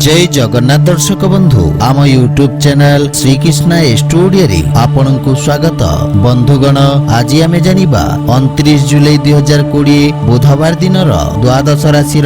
जय जगन्नाथ दर्शक बंधु आम यूट्यूब चैनल श्रीकृष्ण स्टूडियो आपनकु स्वागत। बंधुगण आज आमे जानिबा 29 जुलाई 2020 बुधवार दिनर द्वादश राशि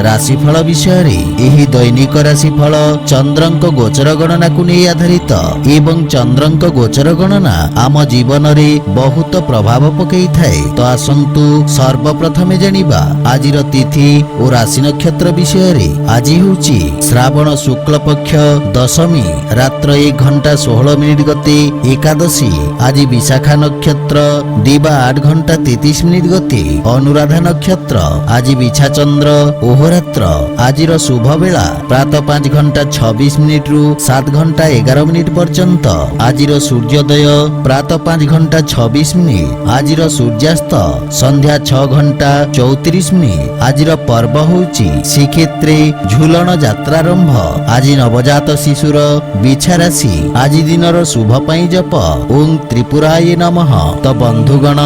राशिफल विषय रे। एही दैनिक राशिफल चंद्रंक गोचर गणना को नहीं आधारित एवं चंद्रंक गोचर गणना आम जीवन रे बहुत प्रभाव पकई थाए। तो आसंतु सर्वप्रथमे जानिबा आजिर तिथि और राशि नक्षत्र विषय रे। आज होची श्रावण शुक्ल पक्ष दशमी रात्र 1 घंटा 16 मिनिट गते एकादशी। आज विशाखा नक्षत्र दिबा 8 घंटा 33 मिनिट गते अनुराधा नक्षत्र। आज विछा चंद्र ओहरात्र। आजिर शुभ बेला प्रातः 5 घंटा 26 मिनिट रु 7 घंटा 11 मिनिट पर्यंत। आजिर सूर्योदय प्रातः 5 घंटा 26 मिनिट। आजिर सूर्यास्त संध्या 6 घंटा 34 मिनिट। आजिर पर्व होची श्रीक्षेत्रे झूलन यात्रा आरंभ। आज नवजात शिशुर बिछा राशि। आज दिनर शुभ पाई जप ओं त्रिपुराय नमः। तो बंधुगण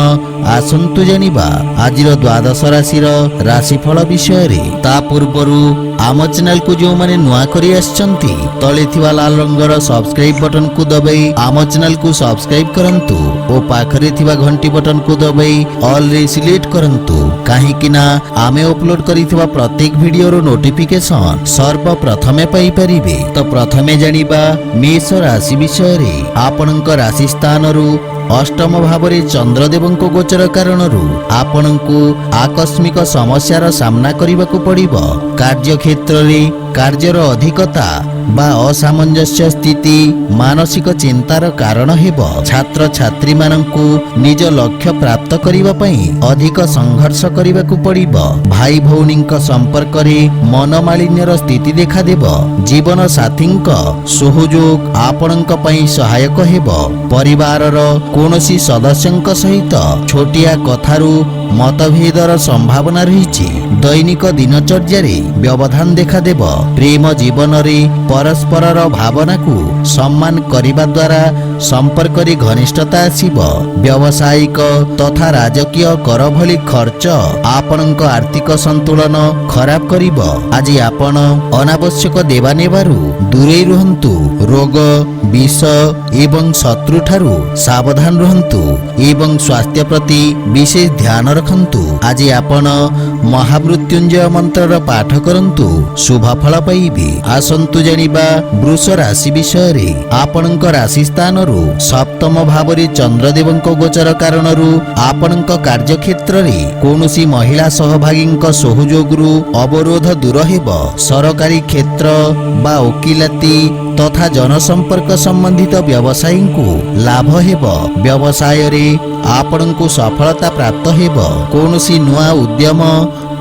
आसंतु जानिबा आजिर द्वादश राशि राशिफल विषय रे। ता पूर्वरु आम चैनल को जो माने नुआ करी आछंती तले थिबा लाल रंगर सब्सक्राइब बटन को दबाई आम चैनल को सब्सक्राइब करंतु ओ पाखरे थिबा घंटी बटन को दबाई ऑल रे सिलेक्ट करंतु काहे कि ना आमे अपलोड करिथिबा प्रत्येक वीडियो रो नोटिफिकेशन सर्वप्रथमे पाई परिबे। तो प्रथमे जानिबा मेष राशि विषय रे। आपनक राशि स्थान रु अष्टम भावरे चंद्रदेवंको गोचर कारणरू आपनकु आकस्मिक समस्यार सामना करिबाकु पड़िबो। कार्य क्षेत्र रे कार्यर अधिकता बा असामंजस्य स्थिति मानसिक चिंतार कारण हेबो। छात्र छात्री मानंकु निज लक्ष्य प्राप्त करिबा पई अधिक संघर्ष करिबाकु पड़िबो। भाई भौनीक संपर्क रे मनमालिन्यर स्थिति देखा देबो। जीवन साथींक सहयोग आपनक पई सहायक हेबो। परिवारर कोनोसी सदस्यंक सहित छोटिया कथारू मतभेदर संभावना रही। दैनिक दिनचर्या रे व्यवधान देखा देब। प्रेम जीवन रे परस्परर भावना को सम्मान करिबा द्वारा संपर्क रे घनिष्ठता आसीबो। व्यावसायिक तथा राजकीय कर भली खर्च आपनक आर्थिक संतुलन खराब करिबो। आज आपण अनावश्यक देवा नेबारु दूरे रहंतु। रोग विष एवं शत्रु ठारू सावधान रहंतु एवं स्वास्थ्य प्रति विशेष ध्यान रखंतु। आज आपण महामृत्युंजय मंत्र पाठ करंतु शुभ फल पाइबे। आसंतु जानिबा वृष राशि विषय रे। आपनक राशि स्थान रु सप्तम भावरे चंद्रदेवंक गोचर कारणरू आपनक कार्य क्षेत्र रे कोनोसी महिला सहभागींक सहयोगरू अवरोध दूर हेबो। सरकारी क्षेत्र बा वकिलाती तथा जनसंपर्क संबंधित व्यवसायी को लाभ हेबो। व्यवसाय रे आपनकु सफलता प्राप्त हेबो। कोनोसी नुआ उद्यम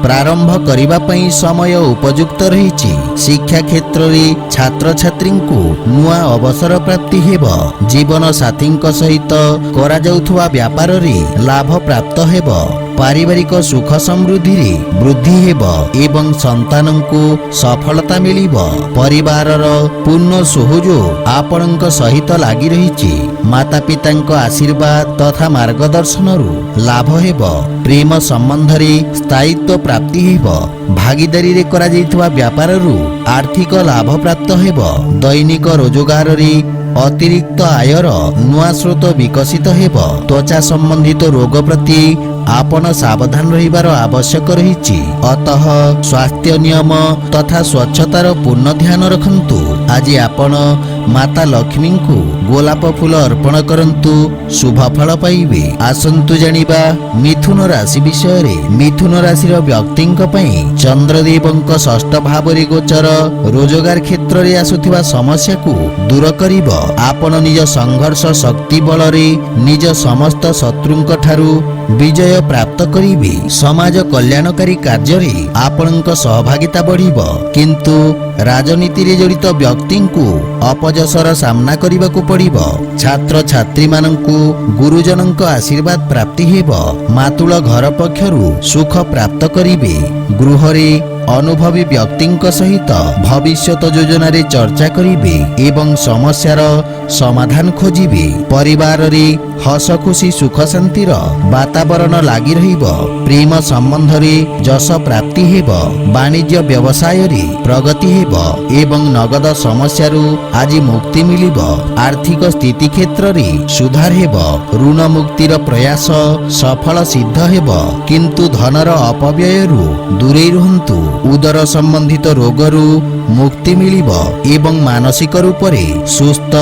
प्रारंभ करिबा पई समय उपयुक्त रहिछि। शिक्षा क्षेत्र रे छात्र छात्री को नुआ अवसर प्राप्ति हेबो। जीवन साथींक सहित करा जाउथुवा व्यापार रे लाभ प्राप्त हेबो। पारिवारिक सुख समृद्धि रे वृद्धि हेबो एवं संतान को सफलता मिलिबो। परिवारर पूर्ण सहयोग आपनक सहित लागि रहिछि। माता पितांक आशीर्वाद तथा मार्गदर्शन रु लाभ हेबो। प्रेम संबंध रे स्थायित्व प्राप्ति हेबो। भागीदारी रे करा जाइतवा व्यापार रु आर्थिक लाभ प्राप्त हेबो। दैनिक रोजगार रे अतिरिक्त आयर नुआ स्रोत विकसित हेबो। त्वचा संबंधित रोग प्रति आपण सावधान रहिबार आवश्यक रहिछि। अतः स्वास्थ्य नियम तथा स्वच्छतार पूर्ण ध्यान रखंतु। आज आपण माता लक्ष्मी को गोलाप फूल अर्पण करंतु शुभ फल पाइबे। आसंतु जानिबा मिथुन राशि विषय रे। मिथुन राशि व्यक्तिंक पई चंद्रदेवंक षष्ठ भावरे गोचर रोजगार क्षेत्र रे आसुथिबा समस्या को दूर करिबो। आपण निज संघर्ष शक्ति बल रे निज समस्त शत्रुंक ठारू विजय प्राप्त करिबे। समाज कल्याणकारी कार्य रे आपनक सहभागिता बढ़िबो। किंतु राजनीति रे जड़ित व्यक्ति को अपजसर सामना करिबाकु पड़िबो। छात्र छात्री मानंकु गुरुजनंक आशीर्वाद प्राप्ति हेबो। मातुल घर पक्षरु सुख प्राप्त करिबे। गृह रे अनुभवी व्यक्तिଙ୍କ सहित भविष्यत योजनारे चर्चा करिवे एवं समस्यार समाधान खोजिवे। परिवार रे हस खुशी सुख शांतिर वातावरण लागि रहिबो। प्रेम संबंध रे जस प्राप्ति हेबो। वाणिज्य व्यवसाय रे प्रगति हेबो एवं नगद समस्या रु आज मुक्ति मिलिबो। आर्थिक स्थिति क्षेत्र रे सुधार हेबो। ऋण मुक्तिर प्रयास सफल सिद्ध हेबो, किंतु धनर अपव्यय रु दूरे रुहंतु। उदर संबंधित रोग रु मुक्ति मिलिबो एवं मानसिक रूप रे सुस्थ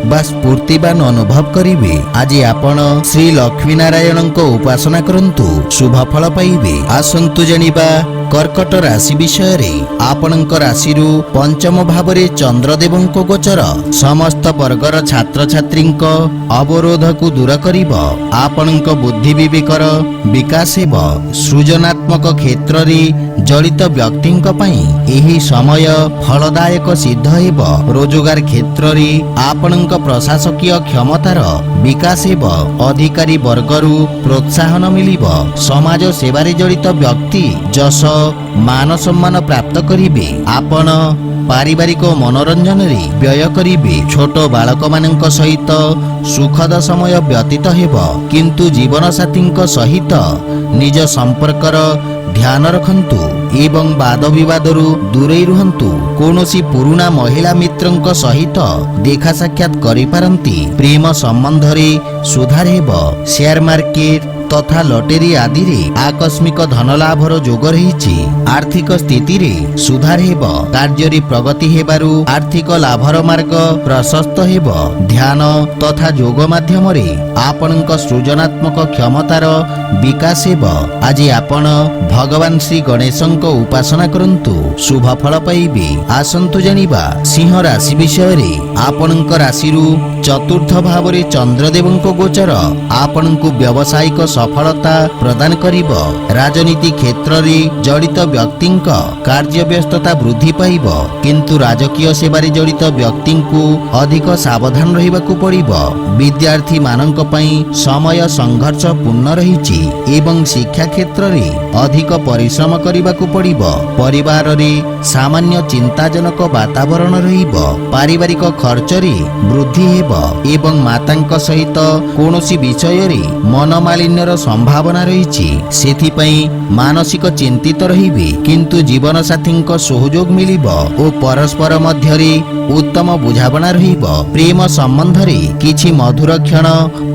बा स्फूर्तिवान अनुभव करिवे। आज आपण श्री लक्ष्मी नारायणଙ୍କ उपासना करंतु, शुभ फल पाइबे। आसंतु जनिबा कर्कट राशि विषय रे। आपणଙ୍କ राशिरु पंचम भाव रे चंद्रदेवଙ୍କ गोचर समस्त वर्गर छात्र छात्रीଙ୍କ अवरोध को दूर करिबो। आपणଙ୍କ बुद्धि विवेकर विकास हेबो। सृजनात्मक क्षेत्र रे जड़ित व्यक्तिଙ୍କ पई एही समय फलदायक सिद्ध हेबो। रोजगार क्षेत्र रे आपणଙ୍କ प्रशासकीय क्षमतार विकास हेबो। अधिकारी वर्गरु प्रोत्साहन मिलिबो। समाज सेवारे जड़ित व्यक्ति जस मान सम्मान प्राप्त करिवे। आपण पारिवारिक मनोरंजन रे व्यय करिवे। छोट बालक मानक सहित सुखद समय व्यतीत हेबो, किंतु जीवन साथीଙ୍କ सहित निज संपर्कर ध्यान रखंतु एवं वाद विवादरु दूरे रुहंतु। कोनोसी पुरुना महिला मित्रଙ୍କ सहित देखा साक्षात करि पारंती। प्रेम संबंध रे सुधार हेबो। शेयर मार्केट तथा लटेरी आदि रे आकस्मिक धन लाभर जोग रहिछि। आर्थिक स्थिति रे सुधार हेबो। कार्य रे प्रगति हेबारु आर्थिक लाभर मार्ग प्रशस्त हेबो। ध्यान तथा योग माध्यम रे आपणଙ୍କ सृजनात्मक क्षमतार विकास हेबो। आज आपण भगवान श्री गणेशଙ୍କ उपासना करंतु, शुभ फल पाइबे। आसंतु जनिबा सिंह राशि विषय रे। आपणଙ୍କ राशिरु चतुर्थ भाव रे चंद्रदेवଙ୍କ गोचर आपणଙ୍କୁ व्यावसायिक सफलता प्रदान करिब। राजनीति क्षेत्र रे जड़ित व्यक्तिଙ୍କ कार्य व्यस्तता वृद्धि पाइब, किंतु राजकीय सेवारे जड़ित व्यक्तिଙ୍କୁ अधिक सावधान रहिबाकु पड़िब। विद्यार्थी मानक पई समय संघर्ष पूर्ण रहिछि एवं शिक्षा क्षेत्र रे अधिक परिश्रम करिबाकु पड़िब। परिवार रे सामान्य चिंताजनक वातावरण रहिब। पारिवारिक खर्च रे वृद्धि हेब एवं माताଙ୍କ सहित कोनोसी विषय रे मनमालिन्य संभावना रही। मानसिक चिंतित रहिबे, किंतु जीवन साथीଙ୍କ सहयोग मिलिबो और परस्पर मध्य उत्तम बुझाबना रहिबो। प्रेम संबंध रे किछि मधुर क्षण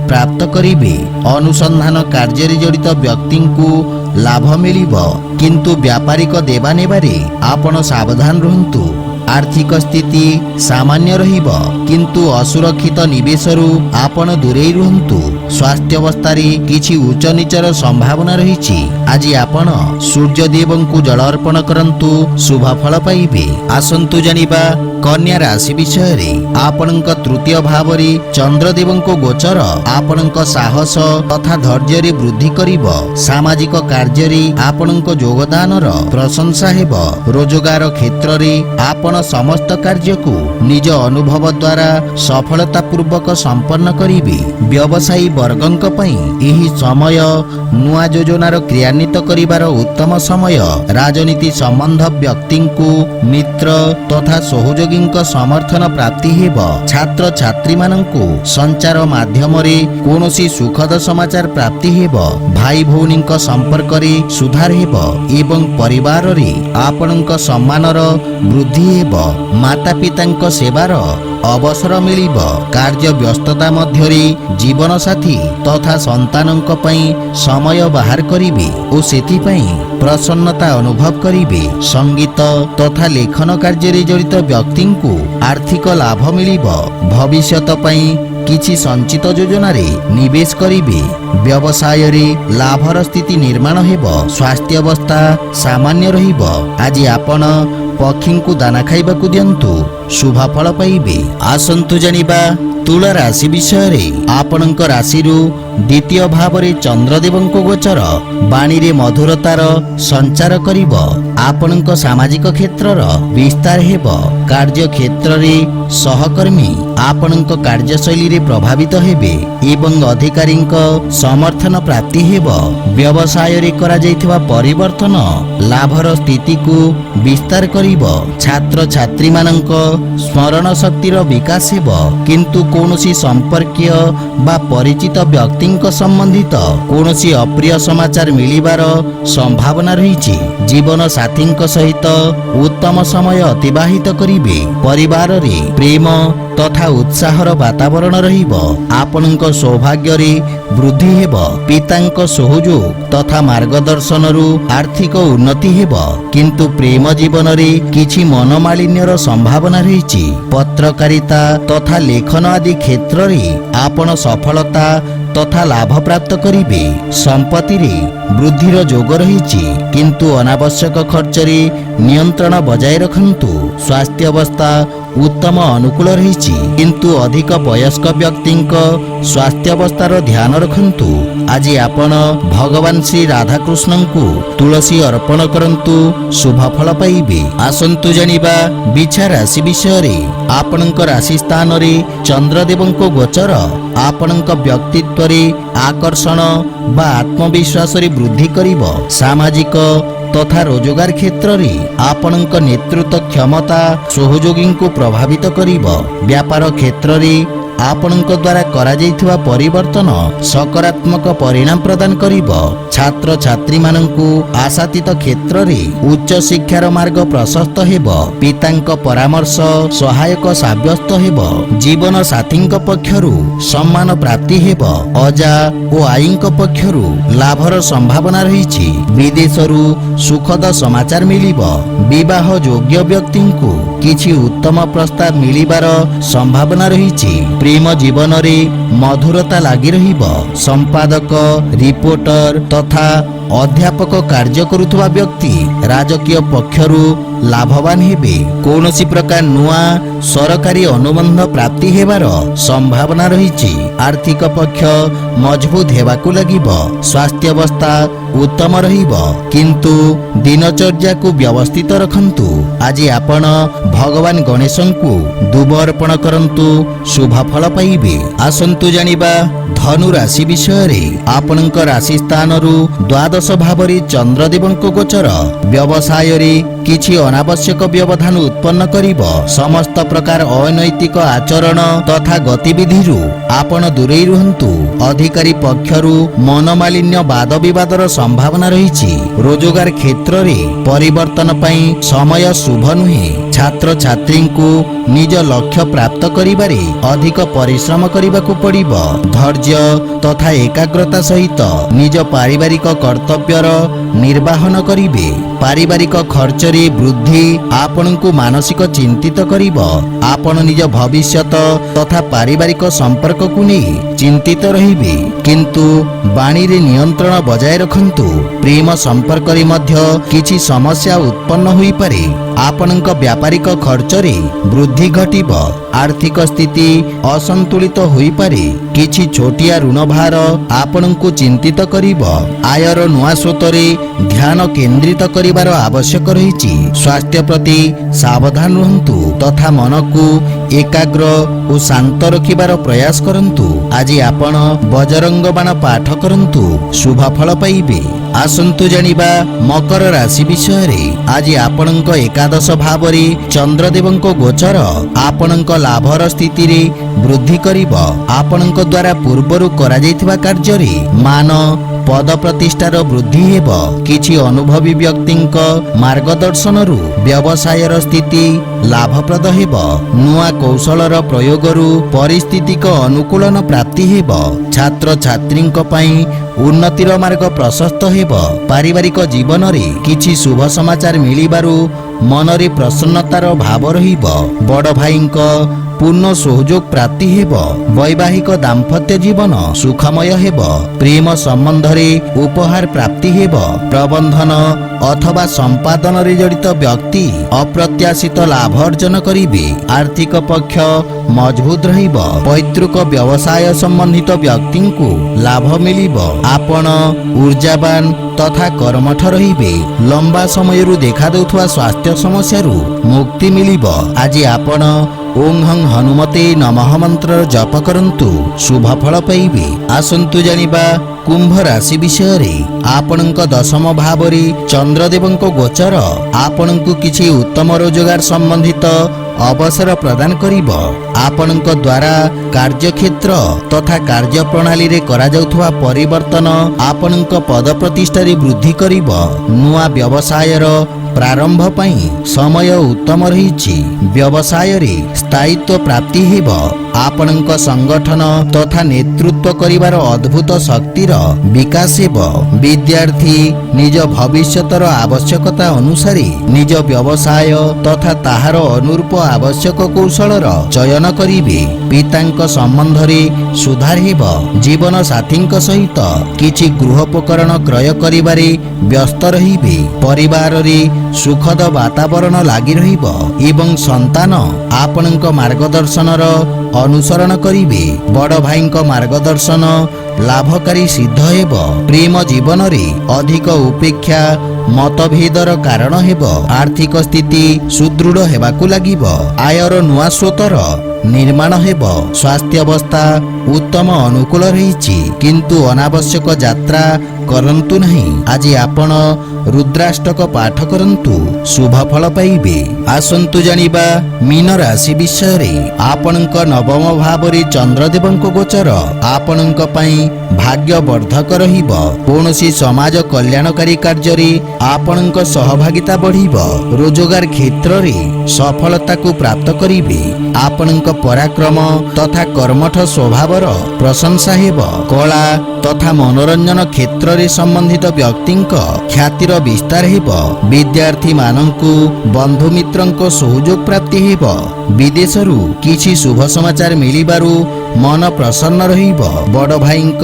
प्राप्त करिबे। अनुसंधान कार्य रे जड़ित व्यक्तिଙ୍କୁ लाभ मिलिबो, किंतु व्यापारिक देवा नेबारे आपण सावधान रहंतु। आर्थिक स्थिति सामान्य रहिबो, किंतु असुरक्षित निवेशरु आपण दूरे रुहंतु। स्वास्थ्य अवस्था रे किछि उच्च नीचर संभावना रहिछि। आज आपण सूर्यदेवଙ୍କୁ जल अर्पण करंतु, शुभ फल पाइबे। आसंतु जनिबा कन्या राशि विषय रे। आपणଙ୍କ तृतीय भाव रे चंद्रदेवଙ୍କ गोचर आपणଙ୍କ साहस तथा धैर्य रे वृद्धि करिबो। सामाजिक कार्य रे आपणଙ୍କ योगदानर प्रशंसा हेबो। रोजगार क्षेत्र रे आपण समस्त कार्य को निज अनुभव द्वारा सफलता पूर्वक संपन्न करिवे। व्यवसायी वर्गଙ୍କ पई एही समय नुआ योजनार क्रियान्वित करिवार उत्तम समय। राजनीति संबंध व्यक्तिଙ୍କୁ मित्र तथा सहयोगीଙ୍କ समर्थन प्राप्ति हेबो। छात्र छात्री मानଙ୍କୁ संचार माध्यम रे कोनोसी सुखद समाचार प्राप्ति हेबो। भाई भौणीଙ୍କ संपर्क रे सुधार हेबो एवं परिवार रे आपणଙ୍କ सम्मानर वृद्धि हेबो। माता पिताଙ୍କ सेवार अवसर मिलिब। कार्य व्यस्तता मध्यरे जीवन साथी तथा संतानଙ୍କ पई समय बाहर करिवे ओ सेथिपई प्रसन्नता अनुभव करिवे। संगीत तथा लेखन कार्य रे जड़ित व्यक्तिଙ୍କୁ आर्थिक लाभ मिलिब। भविष्यत पई किछि संचित योजना रे निवेश करिवे। व्यवसाय रे लाभर स्थिति निर्माण हेबो। स्वास्थ्य अवस्था सामान्य रहिबो। आज आपण पक्षी को दाना खाइबाकु दियंतु, शुभफल पाइबे। आसंतु जानिबा तुला राशि विषय आपणक राशि द्वितीय भाव में चंद्रदेवंक गोचर बाणी रे मधुरतार संचार करिब। आपणक सामाजिक क्षेत्रर विस्तार हेब। कार्य क्षेत्र रे सहकर्मी आपणक कार्यशैली रे प्रभावित हेबे एवं अधिकारींक समर्थन प्राप्ति हेब। व्यवसाय रे करा जायथिबा परिवर्तन लाभर स्थिति को विस्तार करिब। छात्र छात्री मानक स्मरण शक्तिर विकास हेब, किंतु कौनसी संपर्कीय बा परिचित व्यक्तिंक संबंधित कौनसी अप्रिय समाचार मिलिबार संभावना रही। जीवन साथींक सहित उत्तम समय अतिबाहित करिवे। परिवार रे प्रेम तथा उत्साहर वातावरण रहिब। आपनक सौभाग्य रे वृद्धि हेब। पितांक सहयोग तथा मार्गदर्शन रु आर्थिक उन्नति हेब, किंतु प्रेम जीवन रे किछि मनोमालिन्यर संभावना रही। पत्रकारिता तथा लेखन आदि क्षेत्र रे आपण सफलता तथा लाभ प्राप्त करिवे। संपत्ति रे वृद्धिर जोग रही, किंतु अनावश्यक खर्च रे नियंत्रण बजाय रखंतु। स्वास्थ्य अवस्था उत्तम अनुकूल रही, किंतु अधिक वयस्क व्यक्तिंक स्वास्थ्य अवस्थार ध्यान रखंतु। आज आपण भगवान श्री राधाकृष्ण को तुलसी अर्पण करंतु, शुभफल पाइबे। आसंतु जानिबा बिछा राशि विषय रे आपणक राशि स्थान रे चंद्रदेवंक गोचर आपणक व्यक्तित्व रे आकर्षण बा आत्मविश्वास रे वृद्धि करिब। सामाजिक तथा रोजगार क्षेत्र रे आपणक नेतृत्व क्षमता सहयोगी को प्रभावित करिब। व्यापार क्षेत्र रे आपणक द्वारा करा जायथिबा परिवर्तन सकारात्मक परिणाम प्रदान करिब। छात्र छात्री माननकु आशातीत क्षेत्र रे उच्च शिक्षार मार्ग प्रशस्त हेब। पितांक परामर्श सहायक साब्यस्त हेब। जीवन साथींक पक्षरु सम्मान प्राप्ति हेब। अजा ओ आईंक पक्षरु लाभर संभावना रही। विदेशरु सुखद समाचार मिलिब। विवाह योग्य व्यक्तिंकु किछि उत्तम प्रस्ताव मिलिबार संभावना रही। प्रेम जीवन रे मधुरता लागी रहिब। संपादक रिपोर्टर तथा अध्यापक कार्य करुथुवा व्यक्ति राजकीय पक्षरु लाभवान हेबे। कौनसी प्रकार नुआ सरकारी अनुबंध प्राप्ति हेबार संभावना रही। आर्थिक पक्ष मजबूत हेबाकु लागिब। स्वास्थ्य अवस्था उत्तम रहिब, किंतु दिनचर्या को व्यवस्थित रखंतु। आज आपण भगवान गणेशंकु दुब अर्पण करंतु, शुभफल पाइबे। आसंतु जानिबा धनु राशि विषय रे आपणक राशि स्थान रु द्वादश भाव रे चंद्रदेवंक गोचर व्यवसाय रे किछि अनावश्यक व्यवधान उत्पन्न करिब। समस्त प्रकार अनैतिक आचरण तथा गतिविधि रु आपण दूरेई रुहंतु। अधिकारी पक्षरु मनोमालिन्य वाद विवादर संभावना रही। रोजगार क्षेत्र रे परिवर्तन पई समय शुभ नुहे। छात्र छात्री को निज लक्ष्य प्राप्त करिबारे अधिक परिश्रम करिबाकु पड़िब। धैर्य तथा एकाग्रता सहित निज पारिवारिक कर्तव्यर निर्वाहन करिवे। पारिवारिक खर्च रे वृद्धि आपण को मानसिक चिंतित करिब। आपण निज भविष्यत तथा पारिवारिक संपर्क को नहीं चिंतित रहिबे, किंतु बाणी रे नियंत्रण बजाय रखंतु। प्रेम संपर्क रे मध्य किछि समस्या उत्पन्न होई पारे। आपणक व्यापारिक खर्च रे वृद्धि घटिब। आर्थिक स्थिति असंतुलित होई पारे। किछि छोटिया ऋण भार आपणको चिंतित करिब। आयर नुआ स्रोत रे ध्यान केंद्रित करिबार आवश्यक रहिछि। स्वास्थ्य प्रति सावधान रहंतु तथा मन को एकाग्र और शांत रखिबार प्रयास करंतु। आज आपण बजरंग बाण पाठ करंतु, शुभफल पाइबे। आसंतु जानिबा मकर राशि विषय रे आज आपणक एकादश भाव रे चंद्रदेवंक गोचर आपणक लाभर स्थिति रे वृद्धि करिब। आपणक द्वारा पूर्वरु करा जायथिबा कार्य रे मान पद प्रतिष्ठार वृद्धि हेब। किछि अनुभवी व्यक्तिंक मार्गदर्शन रु व्यवसायर स्थिति लाभप्रद हेब। नुआ कौशलर प्रयोगरु परिस्थितिक अनुकूलन प्राप्ति हेब। छात्र छात्रींक पई उन्नतिर मार्ग प्रशस्त हेब। पारिवारिक जीवन रे किछि शुभ समाचार मिलिबारु मनरे प्रसन्नतार भाव रहिब। बड़ भाईंक ପୂର୍ଣ୍ଣ ସହଯୋଗ ପ୍ରାପ୍ତି ହେବ। ବୈବାହିକ ଦାମ୍ପତ୍ୟ ଜୀବନ ସୁଖମୟ ହେବ। ପ୍ରେମ ସମ୍ବନ୍ଧରେ ଉପହାର ପ୍ରାପ୍ତି ହେବ। ପ୍ରବନ୍ଧନ ଅଥବା ସମ୍ପାଦନରେ ଜଡ଼ିତ ବ୍ୟକ୍ତି ଅପ୍ରତ୍ୟାଶିତ ଲାଭ ଅର୍ଜନ କରିବେ। ଆର୍ଥିକ ପକ୍ଷ ମଜବୁତ ରହିବ। ପୈତୃକ ବ୍ୟବସାୟ ସମ୍ବନ୍ଧିତ ବ୍ୟକ୍ତିଙ୍କୁ ଲାଭ ମିଳିବ। ଆପଣ ଊର୍ଜାବାନ ତଥା କର୍ମଠ ରହିବେ। ଲମ୍ବା ସମୟରୁ ଦେଖାଦେଉଥିବା ସ୍ୱାସ୍ଥ୍ୟ ସମସ୍ୟାରୁ ମୁକ୍ତି ମିଳିବ। ଆଜି ଆପଣ ଓଂ ହଂ ହନୁମତେ ନମଃ ମନ୍ତ୍ରର ଜପ କରନ୍ତୁ, ଶୁଭ ଫଳ ପାଇବେ। ଆସନ୍ତୁ ଜାଣିବା କୁମ୍ଭ ରାଶି ବିଷୟରେ। ଆପଣଙ୍କ ଦଶମ ଭାବରେ ଚନ୍ଦ୍ରଦେବଙ୍କ ଗୋଚର ଆପଣଙ୍କୁ କିଛି ଉତ୍ତମ ରୋଜଗାର ସମ୍ବନ୍ଧିତ ଅବସର ପ୍ରଦାନ କରିବ। ଆପଣଙ୍କ ଦ୍ୱାରା କାର୍ଯ୍ୟକ୍ଷେତ୍ର ତଥା କାର୍ଯ୍ୟପ୍ରଣାଳୀରେ କରାଯାଉଥିବା ପରିବର୍ତ୍ତନ ଆପଣଙ୍କ ପଦ ପ୍ରତିଷ୍ଠାରେ ବୃଦ୍ଧି କରିବ। ନୂଆ ବ୍ୟବସାୟର ପ୍ରାରମ୍ଭ ପାଇଁ ସମୟ ଉତ୍ତମ ରହିଛି। ବ୍ୟବସାୟରେ ସ୍ଥାୟିତ୍ୱ ପ୍ରାପ୍ତି ହେବ। ଆପଣଙ୍କ ସଂଗଠନ ତଥା ନେତୃତ୍ୱ କରିବାର ଅଦ୍ଭୁତ ଶକ୍ତିର ବିକାଶ ହେବ। ବିଦ୍ୟାର୍ଥୀ ନିଜ ଭବିଷ୍ୟତର ଆବଶ୍ୟକତା ଅନୁସାରେ ନିଜ ବ୍ୟବସାୟ ତଥା ତାହାର ଅନୁରୂପ ଆବଶ୍ୟକ କୌଶଳର ଚୟନ କରିବେ। ପିତାଙ୍କ ସମ୍ବନ୍ଧରେ ସୁଧାର ହେବ। ଜୀବନ ସାଥୀଙ୍କ ସହିତ କିଛି ଗୃହୋପକରଣ କ୍ରୟ କରିବାରେ ବ୍ୟସ୍ତ ରହିବେ। ପରିବାରରେ ସୁଖଦ ବାତାବରଣ ଲାଗି ରହିବ ଏବଂ ସନ୍ତାନ ଆପଣଙ୍କ ମାର୍ଗଦର୍ଶନର ଅନୁସରଣ କରିବେ। ବଡ଼ ଭାଇଙ୍କ ମାର୍ଗଦର୍ଶନ ଲାଭକାରୀ ସିଦ୍ଧ ହେବ। ପ୍ରେମ ଜୀବନରେ ଅଧିକ ଉପେକ୍ଷା ମତଭେଦର କାରଣ ହେବ। ଆର୍ଥିକ ସ୍ଥିତି ସୁଦୃଢ଼ ହେବାକୁ ଲାଗିବ। ଆୟର ନୂଆ ସ୍ରୋତର ନିର୍ମାଣ ହେବ। ସ୍ୱାସ୍ଥ୍ୟାବସ୍ଥା ଉତ୍ତମ ଅନୁକୂଳ ରହିଛି, କିନ୍ତୁ ଅନାବଶ୍ୟକ ଯାତ୍ରା କରନ୍ତୁ ନାହିଁ। ଆଜି ଆପଣ ରୁଦ୍ରାଷ୍ଟକ ପାଠ କରନ୍ତୁ, ଶୁଭ ଫଳ ପାଇବେ। ଆସନ୍ତୁ ଜାଣିବା ମୀନ ରାଶି ବିଷୟରେ। ଆପଣଙ୍କ ନବମ ଭାବରେ ଚନ୍ଦ୍ରଦେବଙ୍କ ଗୋଚର ଆପଣଙ୍କ ପାଇଁ ଭାଗ୍ୟବର୍ଦ୍ଧକ ରହିବ। କୌଣସି ସମାଜ କଲ୍ୟାଣକାରୀ କାର୍ଯ୍ୟରେ ଆପଣଙ୍କ ସହଭାଗିତା ବଢ଼ିବ। ରୋଜଗାର କ୍ଷେତ୍ରରେ ସଫଳତାକୁ ପ୍ରାପ୍ତ କରିବେ। ଆପଣଙ୍କ ପରାକ୍ରମ ତଥା କର୍ମଠ ସ୍ୱଭାବର ପ୍ରଶଂସା ହେବ। କଳା ତଥା ମନୋରଞ୍ଜନ କ୍ଷେତ୍ରରେ ସମ୍ବନ୍ଧିତ ବ୍ୟକ୍ତିଙ୍କ ଖ୍ୟାତିର ବିସ୍ତାର ହେବ। ବିଦ୍ୟାର୍ଥୀମାନଙ୍କୁ ବନ୍ଧୁମିତ୍ରଙ୍କ ସହଯୋଗ ପ୍ରାପ୍ତି ହେବ। ବିଦେଶରୁ କିଛି ଶୁଭ ସମାଚାର ମିଳିବାରୁ ମନ ପ୍ରସନ୍ନ ରହିବ। ବଡ଼ ଭାଇଙ୍କ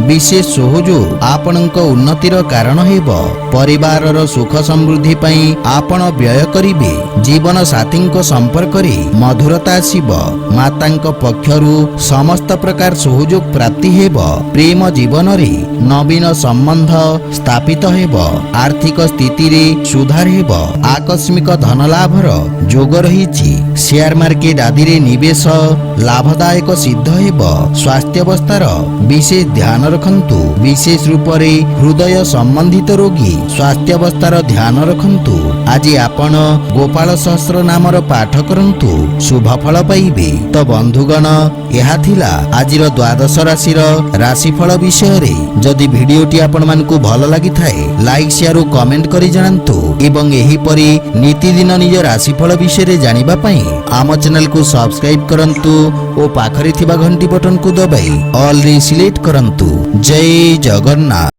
ବିଶେଷ ସହଯୋଗ ଆପଣଙ୍କ ଉନ୍ନତିର କାରଣ ହେବ। ପରିବାରର ସୁଖ ସମୃଦ୍ଧି ପାଇଁ ଆପଣ ବ୍ୟୟ କରିବେ। ଜୀବନ ସାଥୀଙ୍କ ସମ୍ପର୍କରେ ମଧୁରତା ଆସିବ। ମାତାଙ୍କ ପକ୍ଷରୁ ସମସ୍ତ ପ୍ରକାର ସହଯୋଗ ପ୍ରାପ୍ତି ହେବ। ପ୍ରେମ ଜୀବନରେ ନବୀନ ସମ୍ବନ୍ଧ ସ୍ଥାପିତ ହେବ। ଆର୍ଥିକ ସ୍ଥିତିରେ ସୁଧାର ହେବ। ଆକସ୍ମିକ ଧନ ଲାଭର ଯୋଗ ରହିଛି। ସେୟାର ମାର୍କେଟ ଆଦିରେ ନିବେଶ ଲାଭଦାୟକ ସିଦ୍ଧ ହେବ। ସ୍ୱାସ୍ଥ୍ୟାବସ୍ଥାର ବିଶେଷ ଧ୍ୟାନ ରଖନ୍ତୁ। ବିଶେଷ ରୂପରେ ହୃଦୟ ସମ୍ବନ୍ଧିତ ରୋଗୀ ସ୍ୱାସ୍ଥ୍ୟାବସ୍ଥାର ଧ୍ୟାନ ରଖନ୍ତୁ। ଆଜି ଆପଣ ଗୋପାଳ ସହସ୍ର ନାମର ପାଠ କରନ୍ତୁ, ଶୁଭ ଫଳ ପାଇବେ। ତ ବନ୍ଧୁଗଣ, ଏହା ଥିଲା ଆଜିର ଦ୍ୱାଦଶ ରାଶିର ରାଶିଫଳ ବିଷୟରେ। ଯଦି ଭିଡିଓଟି ଆପଣମାନଙ୍କୁ ଭଲ ଲାଗିଥାଏ, ଲାଇକ୍ ସେୟାର ଓ କମେଣ୍ଟ କରି ଜଣାନ୍ତୁ ଏବଂ ଏହିପରି ନୀତିଦିନ ନିଜ ରାଶିଫଳ ବିଷୟରେ ଜାଣିବା ପାଇଁ ଆମ ଚ୍ୟାନେଲକୁ ସବସ୍କ୍ରାଇବ କରନ୍ତୁ ଓ ପାଖରେ ଥିବା ଘଣ୍ଟି ବଟନକୁ ଦବାଇ ଅଲରେ ସିଲେକ୍ଟ କରନ୍ତୁ। ଜୟ ଜଗନ୍ନାଥ।